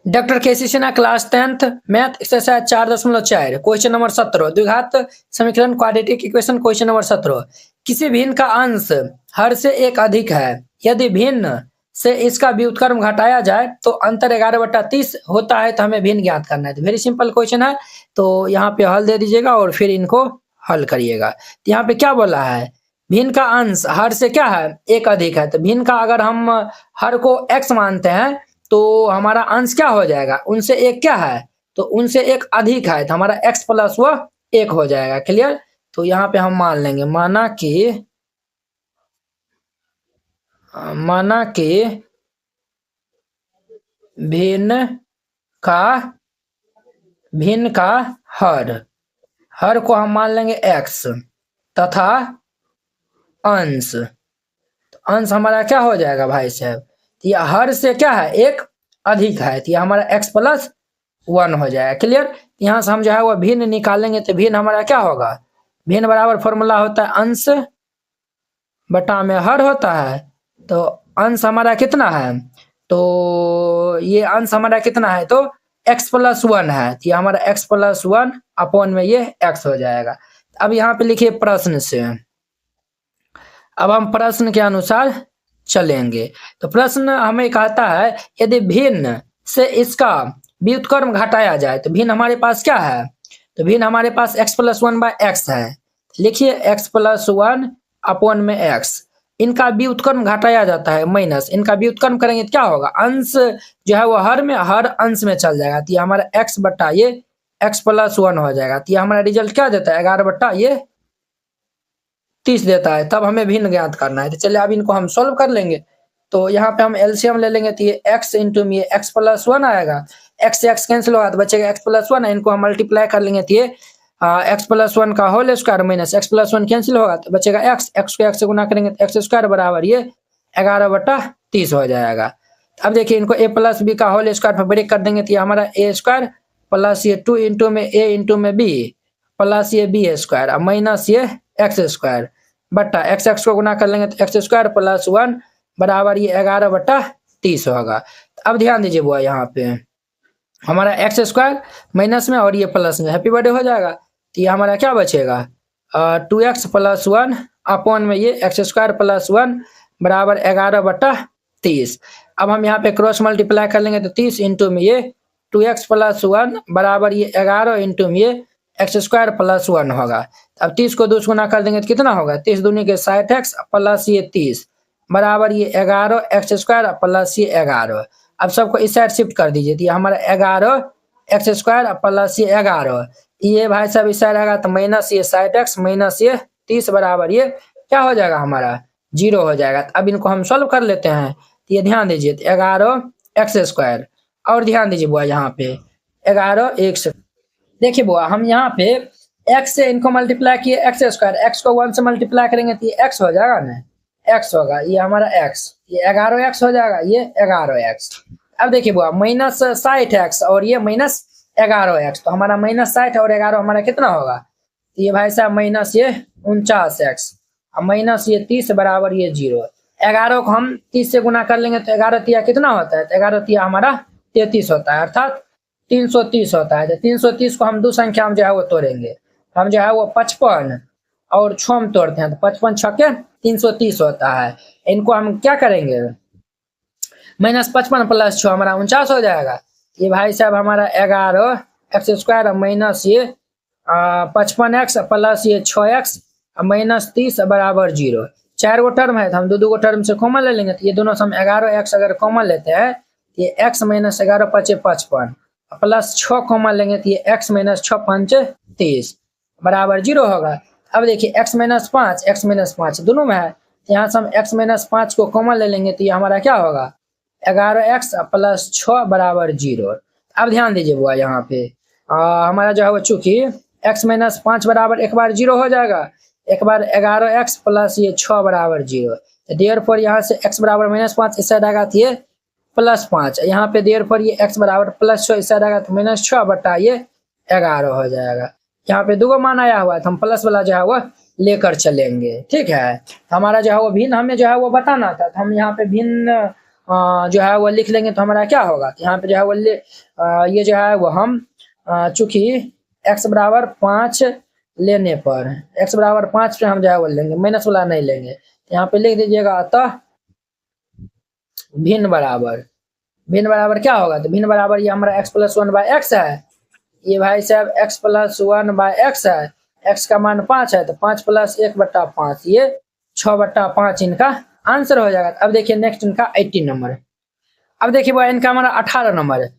Doctor KC Sinha class 10th math exercise 4.4 question number 17 द्विघात समीकरण quadratic equation question number 17 किसी भिन्न का अंश हर से एक अधिक है यदि भिन्न से इसका व्युत्क्रम घटाया जाए तो अंतर 11/30 होता है तो हमें भिन्न ज्ञात करना है। तो वेरी सिंपल क्वेश्चन है, तो यहाँ पे हल दे दीजिएगा और फिर इनको हल करिएगा। तो यहाँ पे क्या बोला है, भिन्न का अंश हर से क्या है एक अधिक है। तो भिन्न का अगर हम हर को x मानते हैं तो हमारा अंश क्या हो जाएगा, उनसे एक क्या है तो उनसे एक अधिक है, तो हमारा x प्लस वह एक हो जाएगा। क्लियर। तो यहाँ पे हम मान लेंगे माना कि भिन्न का हर को हम मान लेंगे x तथा अंश, तो अंश हमारा क्या हो जाएगा भाई साहब, तो यह हर से क्या है एक अधिक है, तो यह हमारा x प्लस 1 हो जाएगा। क्लियर। यहाँ से हम जो है वो भिन्न निकालेंगे तो भिन्न हमारा क्या होगा, भिन्न बराबर फॉर्मूला होता है अंश बटा में हर होता है। तो अंश हमारा कितना है, तो ये अंश हमारा कितना है तो x प्लस 1 है, तो ये हमारा x प्लस 1 अपॉन में ये x हो जाएगा। अब यहाँ पे लिखिए प्रश्न से, अब हम प्रश्न के अनुसार चलेंगे। तो प्रश्न हमें कहता है यदि भिन्न से इसका व्युत्क्रम घटाया जाए तो भिन्न हमारे पास क्या है, तो भिन्न हमारे पास x प्लस 1/x है। लिखिए x प्लस 1 अपॉन में x, इनका व्युत्क्रम घटाया जाता है माइनस, इनका व्युत्क्रम करेंगे तो क्या होगा, अंश जो है वो हर अंश में चल जाएगा, तो ये हमारा x बटा ये x प्लस 1 हो जाएगा। तो ये हमारा रिजल्ट क्या देता है 11/30 देता है। तब हमें भिन्न ज्ञात करना है। तो चलिए अब इनको हम सॉल्व कर लेंगे। तो यहाँ पे हम एलसीएम ले लेंगे, तो ये x इंटू में ये x प्लस 1 आएगा, x से x कैंसिल होगा तो बचेगा x प्लस 1 है, इनको हम मल्टीप्लाई कर लेंगे तो ये x प्लस 1 का whole square minus x plus 1 cancel होगा तो बचेगा x को x से गुना करेंगे तो x स्क्वायर बराबर ये 11/30 हो जाएगा। अब देखिए इनको a प्लस बी का होल स्क्वायर पर ब्रेक कर देंगे तो ये हमारा a स्क्वायर प्लस ये 2 इंटू में a इंटू में b प्लस ये b स्क्वायर और माइनस ये x स्क्वायर बट्टा x को गुना कर लेंगे तो x स्क्वायर प्लस 1 बराबर ये 11/30 होगा। अब ध्यान दीजिए बुआ, यहाँ पे हमारा x स्क्वायर माइनस में और ये प्लस में हैप्पी बर्थडे हो जाएगा, तो ये हमारा क्या बचेगा 2x प्लस 1 अपॉन में ये x स्क्वायर प्लस 1 बराबर 11/30। अब हम यहाँ पे क्रॉस मल्टीप्लाई कर लेंगे तो 30 इंटू में ये 2x प्लस 1 बराबर ये 11 इंटू में ये x स्क्वायर प्लस 1 होगा। अब 30 को 2 से गुना कर देंगे तो कितना होगा, 30 दूनी के 60x प्लस ये 30 बराबर ये 11 x स्क्वायर प्लस ये 11। अब सबको इस साइड शिफ्ट कर दीजिए, तो ये हमारा 11 x स्क्वायर प्लस ये 11, ये भाई साहब इस साइड आएगा तो माइनस ये 60x माइनस ये 30 बराबर ये क्या हो जाएगा हमारा 0 हो जाएगा। तो अब इनको हम सॉल्व कर लेते हैं। तो ये ध्यान दीजिए 11 x स्क्वायर, और ध्यान दीजिए बुआ यहाँ पे 11 x, देखिए बुआ हम यहाँ पे x से इनको मल्टीप्लाई किए x स्क्वायर, x को 1 से मल्टीप्लाई करेंगे तो ये x हो जाएगा ना, x होगा ये हमारा x, ये 11x हो जाएगा ये 11x। अब देखिए बुआ माइनस 60x और ये माइनस 11x, तो हमारा माइनस 60 और 11 हमारा कितना होगा, तो ये भाई साहब माइनस ये 49x और माइनस ये 30 बराबर ये 0। 11 को हम 30 से गुना कर लेंगे तो 11 तिया कितना होता है, तो 11 तिया हमारा 33 होता है, अर्थात 330 होता है। तो 330 को हम दो संख्या में जो है वो तोड़ेंगे, हम जो है वो 55 और 6 में तोड़ते हैं तो 55 छक्के 330 होता है। इनको हम क्या करेंगे माइनस 55 प्लस 6 हमारा 49 हो जाएगा। ये भाई साहब हमारा 11x स्क्वायर माइनस ये 55x प्लस ये 6x माइनस 30 बराबर 0। 4 गो टर्म है तो हम दो टर्म से कॉमन ले लेंगे, तो ये दोनों से हम 11x अगर कॉमन लेते हैं ये x माइनस 11 5 55 प्लस 6 कॉमन लेंगे तो ये x माइनस 6 5 30 बराबर 0 होगा। अब देखिए x माइनस 5 दोनों में है, तो यहाँ से हम x माइनस 5 को कॉमन ले लेंगे तो ये हमारा क्या होगा 11x प्लस 6 बराबर 0। अब ध्यान दीजिए बुआ यहाँ पे हमारा जो है वो चूंकि x माइनस 5 बराबर एक बार 0 हो जाएगा, एक बार 11x प्लस ये 6 बराबर 0, देयरफॉर यहाँ से x बराबर माइनस 5 इस साइड आएगा तो ये प्लस 5, यहाँ पे देयरफॉर ये x बराबर प्लस 6 इस साइड आएगा तो माइनस 6 बटा ये 11 हो जाएगा। यहाँ पे दो मान आया हुआ है तो हम प्लस वाला जो है वो लेकर चलेंगे, ठीक है। हमारा जो है वो भिन्न हमें जो है वो बताना था, तो हम यहाँ पे भिन्न जो है वो लिख लेंगे तो हमारा क्या होगा, यहाँ पे जो है वो ये जो है वो हम चूंकि x बराबर 5 लेने पर x बराबर 5 पे हम जो है वो लेंगे, माइनस वाला नहीं लेंगे। यहाँ पे लिख दीजिएगा अतः भिन्न बराबर क्या होगा, तो भिन्न बराबर ये हमारा x प्लस 1/x है, ये भाई साहब x प्लस 1/x है, x का मान 5 है तो 5 प्लस 1/5 ये 6/5 इनका आंसर हो जाएगा। अब देखिए नेक्स्ट इनका 18 नंबर है। अब देखिए वो इनका हमारा 18 नंबर है।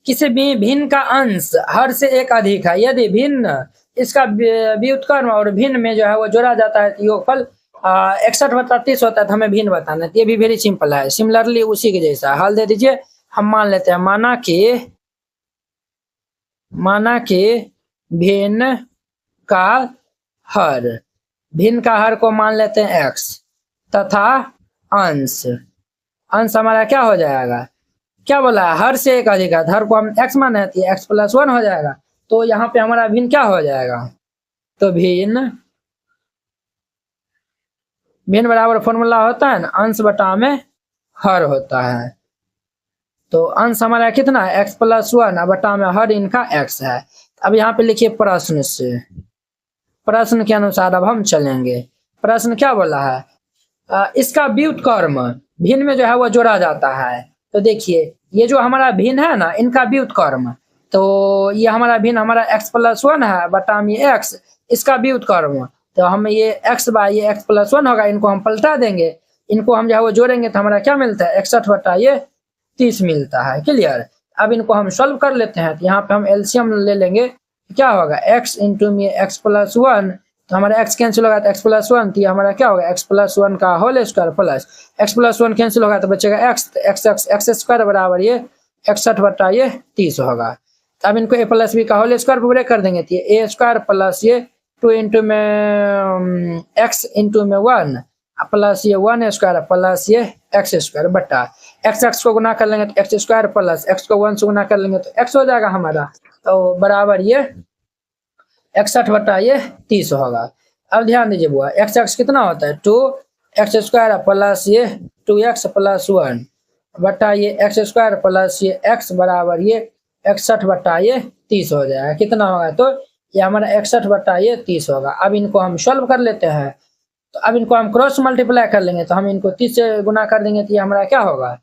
किसी भी भिन्न का अंश हर से एक अधिक है यदि भिन्न इसका व्युत्क्रम और भिन्न में जो है वो जोड़ा जाता है तो योगफल 61/30 होता है, तो हमें भिन्न बताना है। ये भी वेरी सिंपल है, सिमिलरली उसी के जैसा हल दे दीजिए। हम मान लेते हैं माना कि भिन्न का हर को मान लेते हैं x तथा अंश हमारा क्या हो जाएगा, क्या बोला है, हर से एक अधिक है, हर को हम x माने तो x प्लस 1 हो जाएगा। तो यहाँ पे हमारा भिन्न क्या हो जाएगा, तो भिन्न बराबर फॉर्मूला होता है ना, अंश बटा में हर होता है। तो अंश हमारा कितना है x प्लस 1 बटा में हर इनका x है। अब यहाँ पे लिखिए प्रश्न के अनुसार अब हम चलेंगे। प्रश्न क्या बोला है, इसका व्युत्क्रम भिन्न में जो है वो जोड़ा जाता है। तो देखिए ये जो हमारा भिन्न है ना, इनका व्युत्क्रम, तो ये हमारा भिन्न हमारा x प्लस 1 है बटा में x, इसका व्युत्क्रम, तो हम ये x बाय ये x प्लस 1 होगा, इनको हम पलटा देंगे, इनको हम जो है वो जोड़ेंगे तो हमारा क्या मिलता है 61/30 मिलता है। क्लियर। अब इनको हम सॉल्व कर लेते हैं। तो यहाँ पे हम एलसीएम ले लेंगे, क्या होगा x इंटू में x प्लस 1, तो हमारा x कैंसिल होगा तो x प्लस 1, तो ये हमारा क्या होगा x प्लस 1 का whole square plus x plus 1 cancel होगा तो बचेगा x, x स्क्वायर बराबर ये 61/30 होगा। अब इनको a प्लस बी का होल स्क्वायर पर ब्रेक कर देंगे तो ये a स्क्वायर प्लस ये 2 इंटू में x इंटू में 1 प्लस ये 1 स्क्वायर प्लस ये x स्क्वायर बटा x को गुना कर लेंगे तो x स्क्वायर प्लस x को 1 से गुना कर लेंगे तो x हो जाएगा हमारा, तो बराबर ये 61/30 होगा। अब ध्यान दीजिए बुआ, x कितना होता है 2x स्क्वायर प्लस ये 2x प्लस 1 बटा ये x स्क्वायर प्लस ये x बराबर ये 61/30 हो जाएगा। कितना होगा, तो ये हमारा 61/30 होगा। अब इनको हम सॉल्व कर लेते हैं। तो अब इनको हम क्रॉस मल्टीप्लाई कर लेंगे, तो हम इनको 30 से गुना कर देंगे तो ये हमारा क्या होगा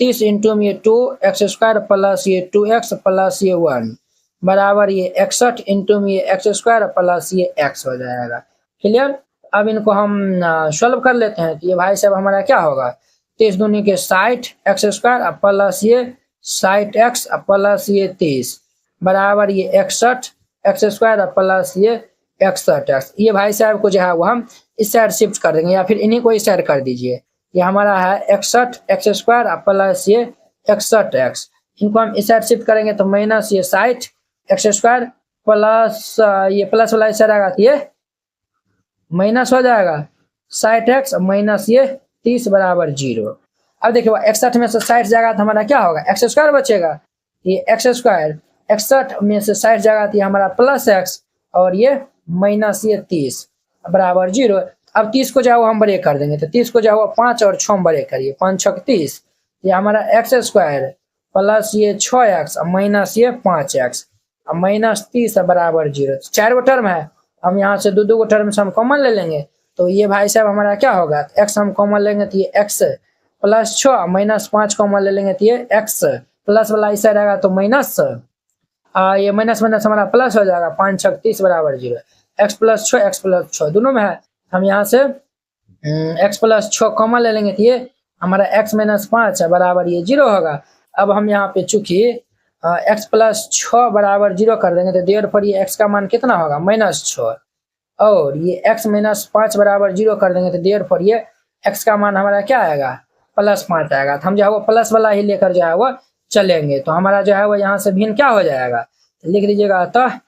30 इंटू में 2x स्क्वायर प्लस ये 2x प्लस ये 1 बराबर ये 61 इंटू में x स्क्वायर प्लस ये x हो जाएगा। क्लियर। अब इनको हम सॉल्व कर लेते हैं। तो ये भाई साहब हमारा क्या होगा 30 दूनी के 60 x स्क्वायर प्लस ये 60x प्लस ये 30 बराबर ये 61 x स्क्वायर प्लस ये 61x। ये भाई साहब को जो है वो हम इस साइड शिफ्ट कर देंगे या फिर इन्हीं को इस साइड कर दीजिए। ये हमारा है 61x स्क्वायर प्लस ये 61x, इनको हम इस साइड शिफ्ट करेंगे तो माइनस ये 60x स्क्वायर प्लस ये प्लस वाला इस साइड आएगा तो ये माइनस हो जाएगा 60x माइनस ये 30 बराबर 0। अब देखिए 61 में से 60 जाएगा तो हमारा क्या होगा x स्क्वायर बचेगा, ये x स्क्वायर 61 में से 60 जाएगा तो ये हमारा प्लस x और ये माइनस ये 30 बराबर 0। अब 30 को जो है वो हम ब्रेक कर देंगे, तो 30 को जो है वो 5 और 6 ब्रेक करिए, 5 6 30, ये हमारा x स्क्वायर प्लस ये 6x माइनस ये 5x माइनस 30 बराबर 0। 4 गो टर्म है, हम यहाँ से 2 गो टर्म से हम कॉमन ले लेंगे। तो ये भाई साहब हमारा क्या होगा x हम कॉमन लेंगे तो ये x प्लस 6 माइनस 5 कॉमन ले लेंगे तो ये x प्लस वाला इस साइड आएगा तो माइनस ये माइनस माइनस हमारा प्लस हो जाएगा 5 6 30 बराबर 0। x प्लस 6 दोनों में है, हम यहाँ से x प्लस 6 कॉमन ले लेंगे तो ये हमारा x माइनस 5 है बराबर ये 0 होगा। अब हम यहाँ पे चूंकि x प्लस 6 बराबर 0 कर देंगे तो देर पर ये x का मान कितना होगा -6 और ये x माइनस 5 बराबर 0 कर देंगे तो देर पर ये x का मान हमारा क्या आएगा +5 आएगा। तो हम जो है वो प्लस वाला ही लेकर जो है वो चलेंगे। तो हमारा जो है वो यहाँ से भिन्न क्या हो जाएगा, तो लिख दीजिएगा अतः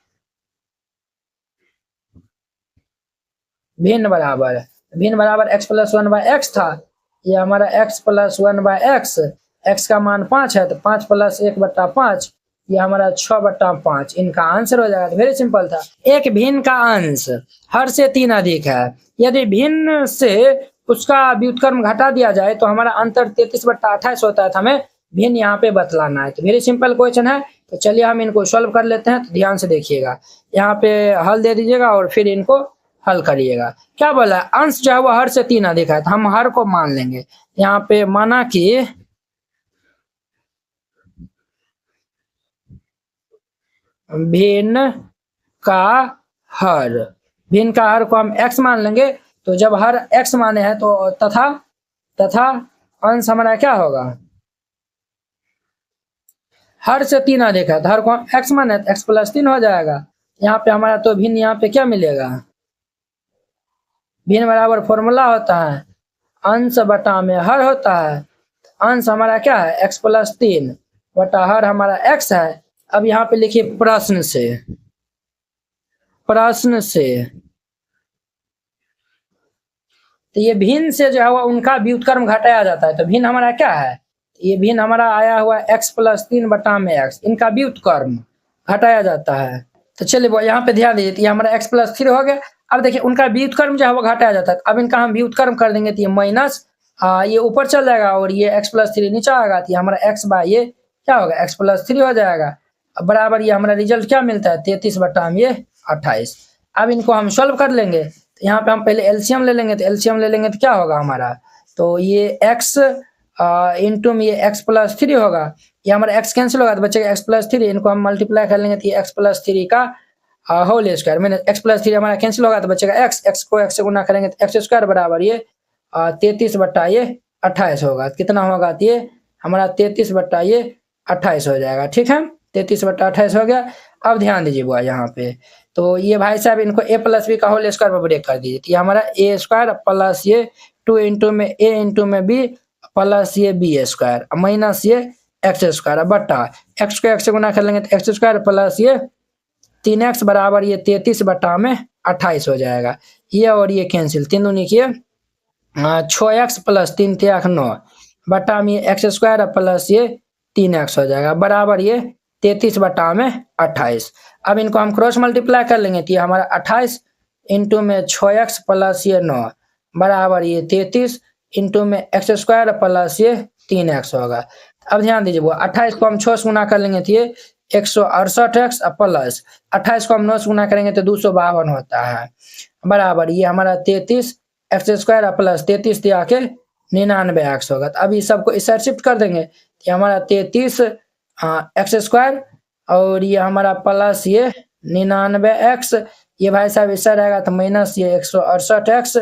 भिन्न बराबर x प्लस 1/x था, ये हमारा x प्लस 1/x, x का मान 5 है तो 5 प्लस 1/5 ये हमारा 6/5 इनका आंसर हो जाएगा। तो वेरी सिंपल था। एक भिन्न का अंश हर से 3 अधिक है यदि भिन्न से उसका व्युत्क्रम घटा दिया जाए तो हमारा अंतर 33/28 होता है। तो हमें भिन्न यहाँ पे बतलाना है। तो वेरी सिंपल क्वेश्चन है। तो चलिए हम इनको सॉल्व कर लेते हैं। तो ध्यान से देखिएगा, यहाँ पे हल दे दीजिएगा और फिर इनको हल करिएगा। क्या बोला, अंश जो है वो हर से 3 अधिक है, तो हम हर को मान लेंगे। यहाँ पे माना कि भिन्न का हर, भिन्न का हर को हम x मान लेंगे। तो जब हर x माने हैं तो तथा अंश हमारा क्या होगा, हर से 3 अधिक है, तो हर को हम x माने तो x + 3 हो जाएगा। यहाँ पे हमारा तो भिन्न यहाँ पे क्या मिलेगा, भिन्न बराबर फॉर्मूला होता है अंश बटा में हर होता है। अंश हमारा क्या है, x + 3 बटा हर हमारा x है। अब यहाँ पे लिखिए प्रश्न से तो ये भिन्न से जो है वो उनका व्युत्क्रम घटाया जाता है। तो भिन्न हमारा क्या है, ये भिन्न हमारा आया हुआ x + 3 बटा में x, इनका व्युत्क्रम घटाया जाता है। तो चलिए यहाँ पे ध्यान दीजिए, ये हमारा x + 3 हो गया। अब देखिए उनका व्युत्क्रम जो है वो घटाया जाता है। अब इनका हम व्युत्क्रम कर देंगे तो ये माइनस ये ऊपर चल जाएगा और ये x + 3 नीचे आएगा। तो ये हमारा x बाय ये क्या होगा, x + 3 हो जाएगा। अब बराबर ये हमारा रिजल्ट क्या मिलता है, 33/28। अब इनको हम सॉल्व कर लेंगे। तो यहाँ पे हम पहले एलसीएम ले लेंगे। तो एलसीएम ले लेंगे तो क्या होगा हमारा, तो ये x इंटू में ये x + 3 होगा। ये हमारा x कैंसिल होगा तो बचेगा x + 3। इनको हम मल्टीप्लाई कर लेंगे तो ये x + 3 का होल स्क्वायर, मैंने x + 3 हमारा कैंसिल होगा तो बचेगा x को x से गुना करेंगे तो x² बराबर ये 33/28 होगा। कितना होगा, तो ये हमारा 33/28 हो जाएगा। ठीक है, 33/28 हो गया। अब ध्यान दीजिए बुआ यहाँ पे, तो ये भाई साहब इनको a + b का होल स्क्वायर पर ब्रेक कर दीजिए। तो ये हमारा a² प्लस ये 2 इंटू में a इंटू में b प्लस ये b² माइनस ये x² बटा x को x से गुना कर लेंगे तो x² प्लस ये 3x बराबर ये 33/28 हो जाएगा। ये और ये कैंसिल, 3 दूनी किए 6x + 3 × 9 बटा में x² प्लस ये 3x हो जाएगा बराबर ये 33/28। अब इनको हम क्रॉस मल्टीप्लाई कर लेंगे तो ये हमारा 28 इंटू में 6x प्लस ये 9 बराबर ये 33 इंटू में x² प्लस ये 3x होगा। अब ध्यान दीजिए वो 28 को हम 6 से गुना कर लेंगे तो ये 168x प्लस 28 को हम 9 से गुना करेंगे तो 252 होता है बराबर ये हमारा 33 x² प्लस 33 दिया के 99x होगा। तो अब ये सबको इस साइड शिफ्ट कर देंगे तो हमारा 33 x² और ये हमारा प्लस ये 99x, ये भाई साहब इस साइड आएगा तो माइनस ये 168x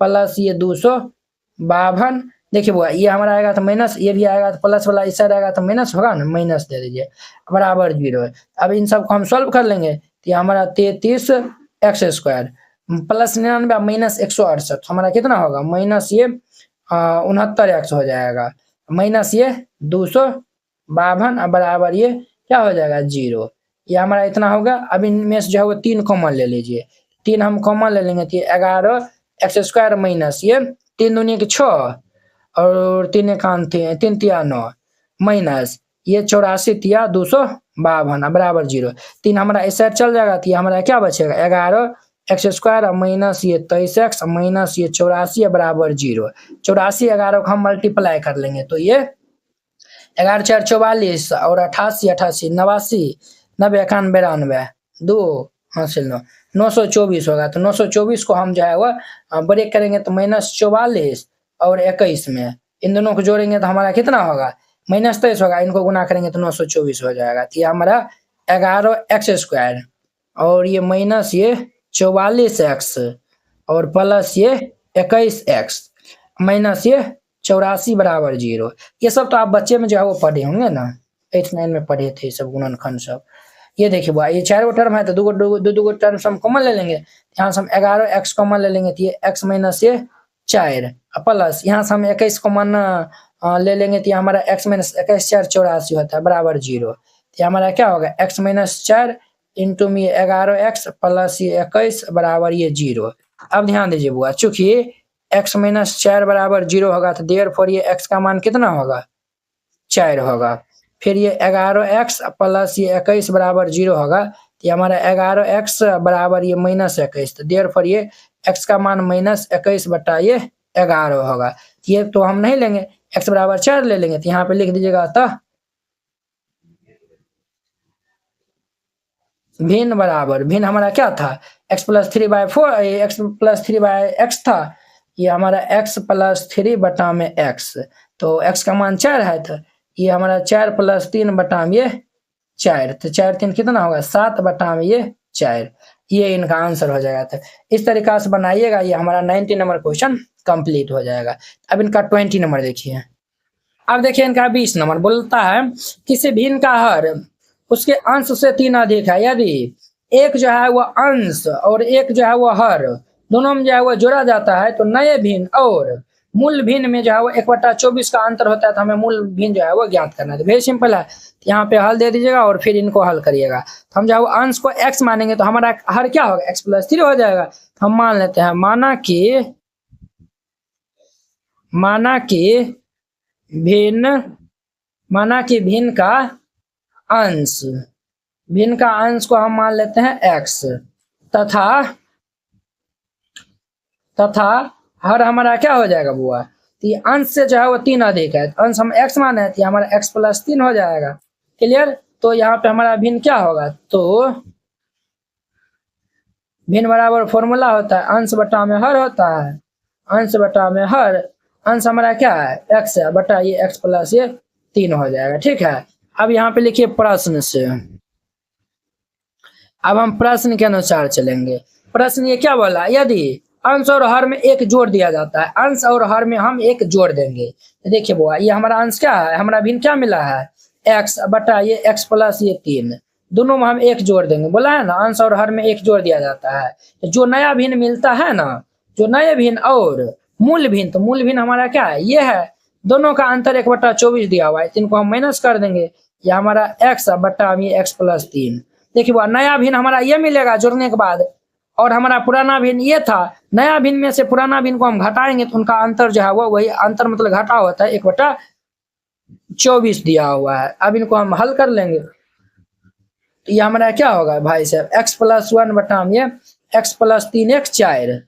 प्लस ये 252। देखिए बुआ ये हमारा आएगा तो माइनस, ये भी आएगा तो प्लस वाला इस साइड आएगा तो माइनस होगा ना, माइनस दे दीजिए बराबर 0। अब इन सबको हम सॉल्व कर लेंगे तो ये हमारा 33x² प्लस 99 माइनस 168 हमारा कितना होगा, माइनस ये 69x हो जाएगा माइनस ये 252 बराबर ये क्या हो जाएगा 0। ये हमारा इतना होगा। अब इनमें से जो है वो 3 कॉमन ले लीजिए, 3 हम कॉमन ले लेंगे तो 11x² माइनस ये 3 दूनी के 6 और 3 एकान 3 तिया 9 माइनस ये 84 तिया 252 बराबर 0। 3 हमारा इस साइड चल जाएगा तो ये हमारा क्या बचेगा 11x² माइनस ये 23x माइनस ये 84 बराबर 0। 84 11 को हम मल्टीप्लाई कर लेंगे तो ये 11 4 44 और 88 88 89 90 91 92 2 हासिल 924 होगा। तो 924 को हम जो है वह ब्रेक करेंगे तो -44 और 21 में इन दोनों को जोड़ेंगे तो हमारा कितना होगा -23 होगा। इनको गुना करेंगे तो 924 हो जाएगा। तो ये हमारा 11x² और ये माइनस ये 44x और प्लस ये 21x माइनस ये 84 बराबर 0। ये सब तो आप बच्चे में जो है वो पढ़े होंगे ना, 8 9 में पढ़े थे सब गुणनखंड सब। ये देखिए भाई ये 4 टर्म है तो दो टर्म हम कॉमन ले लेंगे। यहाँ से हम 11x कॉमन ले लेंगे तो ये x माइनस ये 4 प्लस यहाँ से हम 21 कॉमन ले लेंगे तो हमारा x माइनस 21 4 84 होता है बराबर 0। तो हमारा क्या होगा x माइनस 4 इंटू में 11x प्लस ये 21 बराबर ये 0। अब ध्यान दीजिए बुआ, चूंकि x माइनस 4 बराबर 0 होगा तो देयरफॉर ये x का मान कितना होगा 4 होगा। फिर ये 11x प्लस ये 21 बराबर 0 होगा तो ये हमारा 11x बराबर ये -21। तो देयरफॉर ये x का मान -21 बटा ये 11 होगा। ये तो हम नहीं लेंगे, x बराबर 4 ले लेंगे। तो यहाँ पे लिख दीजिएगा अतः भिन्न बराबर, भिन्न हमारा क्या था, x plus 3/4, x plus 3/x था, ये हमारा x प्लस 3 बटा में x, तो x का मान 4 है, तो ये हमारा 4 प्लस 3 बटा में ये 4, तो 4 3 कितना होगा 7 बटा में ये 4, ये इनका आंसर हो जाएगा। तो इस तरीका से बनाइएगा, ये हमारा 90 नंबर क्वेश्चन कंप्लीट हो जाएगा। अब इनका 20 नंबर देखिए। अब देखिए इनका 20 नंबर बोलता है किसी भिन्न का हर उसके अंश से 3 अधिक है, यदि एक जो है वो अंश और एक जो है वो हर दोनों में जो है वो जोड़ा जाता है, तो नए भिन्न और मूल भिन्न में जो है वो 1/24 का अंतर होता है, तो हमें मूल भिन्न जो है वो ज्ञात करना है। तो वेरी सिंपल है, यहाँ पे हल दे दीजिएगा और फिर इनको हल करिएगा। तो हम जो है वो अंश को x मानेंगे, तो हमारा हर क्या होगा, x प्लस 3 हो जाएगा। तो हम मान लेते हैं, माना कि भिन्न का अंश, भिन्न का अंश को हम मान लेते हैं x, तथा हर हमारा क्या हो जाएगा बुआ, तो ये अंश से जो है वो 3 अधिक है, तो अंश हम x माने हैं, तो हमारा x प्लस 3 हो जाएगा। क्लियर। तो यहाँ पे हमारा भिन्न क्या होगा, तो भिन्न बराबर फॉर्मूला होता है अंश बटा में हर होता है, अंश बटा में हर, अंश हमारा क्या है x है बटा ये x प्लस ये 3 हो जाएगा। ठीक है। अब यहाँ पे लिखिए प्रश्न से, अब हम प्रश्न के अनुसार चलेंगे। प्रश्न ये क्या बोला, यदि अंश और हर में एक जोड़ दिया जाता है, अंश और हर में हम एक जोड़ देंगे। देखिए बुआ, ये हमारा अंश क्या है, हमारा भिन्न क्या मिला है x बटा ये x प्लस ये 3, दोनों में हम एक जोड़ देंगे, बोला है ना, अंश और हर में एक जोड़ दिया जाता है। तो जो नया भिन्न मिलता है ना, जो नए भिन्न और मूल भिन्न, तो मूल भिन्न हमारा क्या है, ये है, दोनों का अंतर 1/24 दिया हुआ है, तो इनको हम माइनस कर देंगे, ये हमारा x बटा ये x प्लस 3। देखिए बुआ, नया भिन्न हमारा ये मिलेगा जोड़ने के बाद, और हमारा पुराना भिन्न ये था, नया भिन्न में से पुराना भिन्न को हम घटाएंगे, तो उनका अंतर जो है वो वही अंतर मतलब घटा होता है, 1/24 दिया हुआ है। अब इनको हम हल कर लेंगे, तो ये हमारा क्या होगा भाई साहब, x प्लस 1 बटा ये x प्लस 3x 4,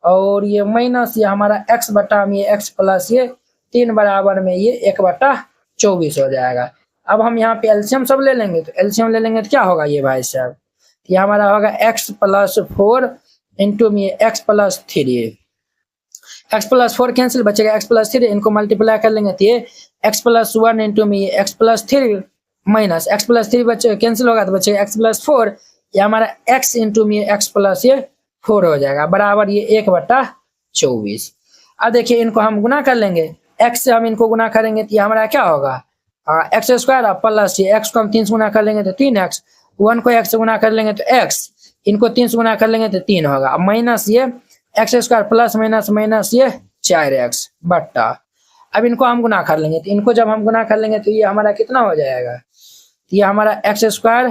और ये माइनस ये हमारा x बटा ये x प्लस ये 3 बराबर में ये 1/24 हो जाएगा। अब हम यहाँ पे एलसीएम सब ले लेंगे, तो एलसीएम ले लेंगे तो क्या होगा ये भाई साहब, ये हमारा होगा x प्लस 4 इंटू में x plus 3, x plus 4 cancel, बचेगा x प्लस 3, इनको मल्टीप्लाई कर लेंगे तो ये x प्लस 1 इंटू में x plus 3 minus x plus 3 बचे कैंसिल होगा तो बचेगा x प्लस 4, ये हमारा x इंटू में x प्लस ये 4 हो जाएगा बराबर ये 1/24। अब देखिए इनको हम गुना कर लेंगे, x से हम इनको गुना करेंगे तो ये हमारा क्या होगा x स्क्वायर प्लस ये x को हम 3 से गुना कर लेंगे तो 3x, 1 को x से गुना कर लेंगे तो x, इनको 3 से गुना कर लेंगे तो 3 होगा। अब माइनस ये x square plus minus minus ये 4x बट्टा, अब इनको हम गुना कर लेंगे, तो इनको जब हम गुना कर लेंगे तो ये हमारा कितना हो जाएगा, तो ये हमारा x स्क्वायर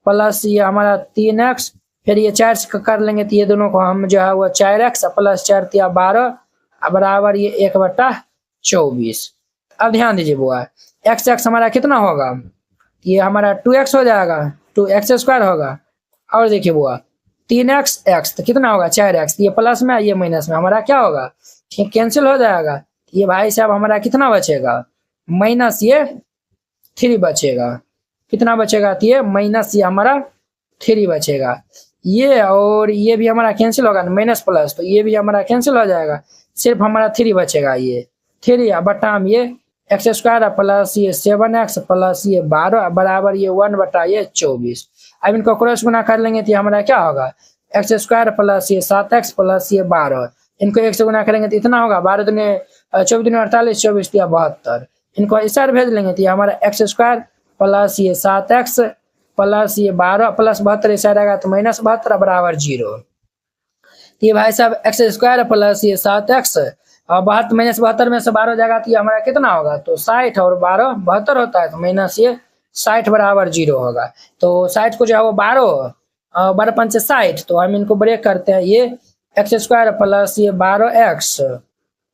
प्लस ये हमारा 3x, फिर ये 4 से कर लेंगे तो ये दोनों को हम जो है वो 4x प्लस 4 तिया 12 बराबर ये 1/24। अब ध्यान दीजिए बुआ, x हमारा कितना होगा, ये हमारा 2x हो जाएगा, 2x स्क्वायर होगा, और देखिए बुआ 3x x तो कितना होगा 4x, ये प्लस में ये माइनस में हमारा क्या होगा, ये कैंसिल हो जाएगा, ये भाई साहब हमारा कितना बचेगा, माइनस ये 3 बचेगा, कितना बचेगा, तो ये माइनस ये हमारा 3 बचेगा, ये और ये भी हमारा कैंसिल होगा माइनस प्लस, तो ये भी हमारा कैंसिल हो जाएगा, सिर्फ हमारा 3 बचेगा, ये 3 बटा ये x स्क्वायर प्लस ये 7x प्लस ये 12 बराबर ये 1/24। अब इनको क्रॉस गुना कर लेंगे तो हमारा क्या होगा, x स्क्वायर प्लस ये 7x प्लस ये 12, इनको 1 से गुना करेंगे तो इतना होगा, 12 दूनी 24 दूनी 48, 24 या 72, इनको इस साइड भेज लेंगे तो हमारा x स्क्वायर प्लस ये 7x प्लस ये 12 प्लस 72 इस साइड आएगा तो माइनस 72 बराबर 0। ये भाई साहब x स्क्वायर प्लस ये 7x और 72 में से 12 जाएगा तो ये हमारा कितना होगा, तो 60 और 12 72 होता है, तो माइनस ये 60 बराबर 0 होगा। तो 60 को जो है वो 12 5 60, तो हम इनको ब्रेक करते हैं, ये x स्क्वायर प्लस ये 12x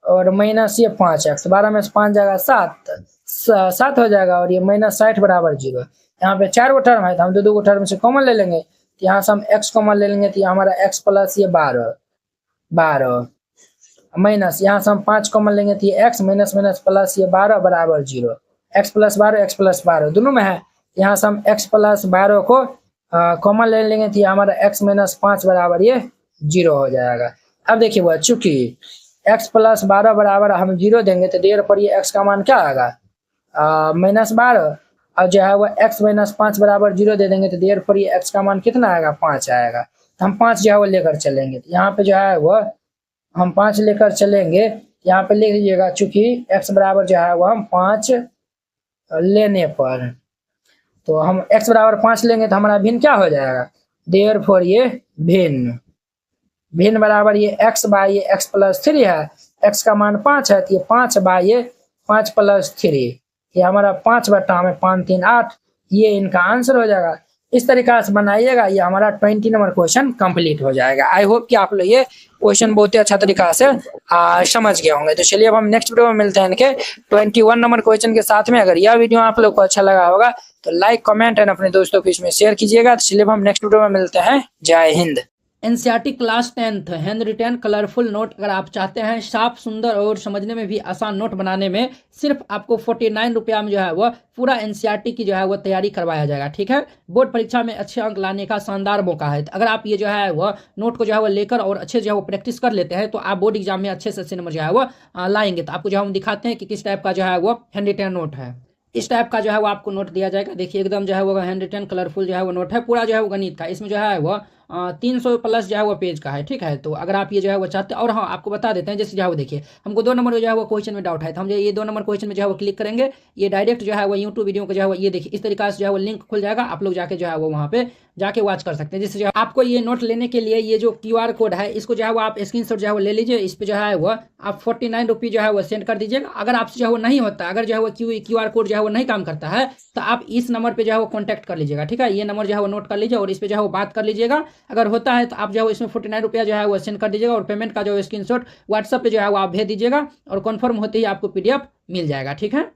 और माइनस ये 5x, 12 में से 5 जाएगा 7 हो जाएगा, और ये माइनस 60 बराबर 0। यहाँ पे 4 गो टर्म है तो हम 2 गो टर्म से कॉमन ले लेंगे, तो यहाँ से हम x कॉमन ले लेंगे तो हमारा x प्लस ये 12, माइनस, यहाँ से हम 5 कॉमन लेंगे तो ये x माइनस माइनस प्लस ये 12 बराबर 0, x प्लस 12 दोनों में है। यहाँ से हम x प्लस 12 को कॉमन ले लेंगे तो ये हमारा x माइनस 5 बराबर ये 0 हो जाएगा। अब देखिए वो चूंकि x प्लस 12 बराबर हम 0 देंगे तो देर पर ये x का मान क्या आएगा माइनस 12, और जो है वो x माइनस 5 बराबर 0 दे देंगे तो देर पर ये x का मान कितना आएगा 5 आएगा। तो हम 5 जो है वो लेकर चलेंगे, तो यहाँ पे जो है वो हम 5 लेकर चलेंगे, यहाँ पे लिख लीजिएगा चूंकि x बराबर जो है वो हम 5 लेने पर, तो हम x बराबर 5 लेंगे तो हमारा भिन्न क्या हो जाएगा, देयर फॉर ये भिन्न बराबर ये x बाई ये x प्लस 3 है, x का मान 5 है तो ये 5 बाई ये 5 प्लस 3, ये हमारा 5 बटा में 5 3 8, ये इनका आंसर हो जाएगा। इस तरीका से बनाइएगा, ये हमारा 20 नंबर क्वेश्चन कंप्लीट हो जाएगा। आई होप कि आप लोग ये क्वेश्चन बहुत ही अच्छा तरीका से समझ गए होंगे। तो चलिए अब हम नेक्स्ट वीडियो में मिलते हैं इनके 21 नंबर क्वेश्चन के साथ में। अगर यह वीडियो आप लोग को अच्छा लगा होगा तो लाइक कमेंट एंड अपने दोस्तों के इसमें शेयर कीजिएगा। तो चलिए अब हम नेक्स्ट वीडियो में मिलते हैं। Jai Hind. NCERT class 10th hand written colourful note अगर आप चाहते हैं साफ सुंदर और समझने में भी आसान नोट बनाने में, सिर्फ आपको 49 रुपया में जो है वह पूरा एनसीईआरटी की जो है वह तैयारी करवाया जाएगा। ठीक है, बोर्ड परीक्षा में अच्छे अंक लाने का शानदार मौका है। अगर आप ये जो है वह नोट को जो है वह लेकर और अच्छे जो है वो प्रैक्टिस कर लेते हैं तो आप बोर्ड एग्जाम में अच्छे से अच्छे नंबर जो है वह लाएंगे। तो आपको जो है हम दिखाते हैं कि किस टाइप का जो है वो हैंड रिटन नोट है। इस टाइप का जो है वो आपको नोट दिया जाएगा। देखिए एकदम जो है वो हैंड रिटन कलरफुल जो है वो नोट है, पूरा जो है वो गणित का। इसमें जो है वो 300 प्लस जो है वो पेज का है। ठीक है, तो अगर आप ये जो है वो चाहते हैं, और हाँ आपको बता देते हैं जैसे जो है वो देखिए हमको 2 नंबर जो है वो क्वेश्चन में डाउट है तो हम जो ये 2 नंबर क्वेश्चन में जो है वो क्लिक करेंगे, ये डायरेक्ट जो है वो यूट्यूब वीडियो को जो है वो ये देखिए इस तरीके से जो है वो लिंक खुल जाएगा। आप लोग जाके जो है वो वहाँ पे जाके वॉच कर सकते हैं। जैसे जो आपको ये नोट लेने के लिए ये जो QR कोड है इसको जो है वो आप स्क्रीनशॉट जो है वो ले लीजिए। इस पे जो है वो आप 49 रुपये जो है वो सेंड कर दीजिएगा। अगर आपसे जो है वो नहीं होता, अगर जो है वो QR कोड जो है वो नहीं काम करता है तो आप इस नंबर पे जो है वो कॉन्टैक्ट कर लीजिएगा। ठीक है, ये नंबर जो है वो नोट कर लीजिए और इस पे जो है वो बात कर लीजिएगा। अगर होता है तो आप जो है इसमें 49 रुपया जो है वो सेंड कर दीजिएगा और पेमेंट का जो है स्क्रीनशॉट व्हाट्सएप पे जो है वो आप भेज दीजिएगा और कन्फर्म होते ही आपको PDF मिल जाएगा। ठीक है।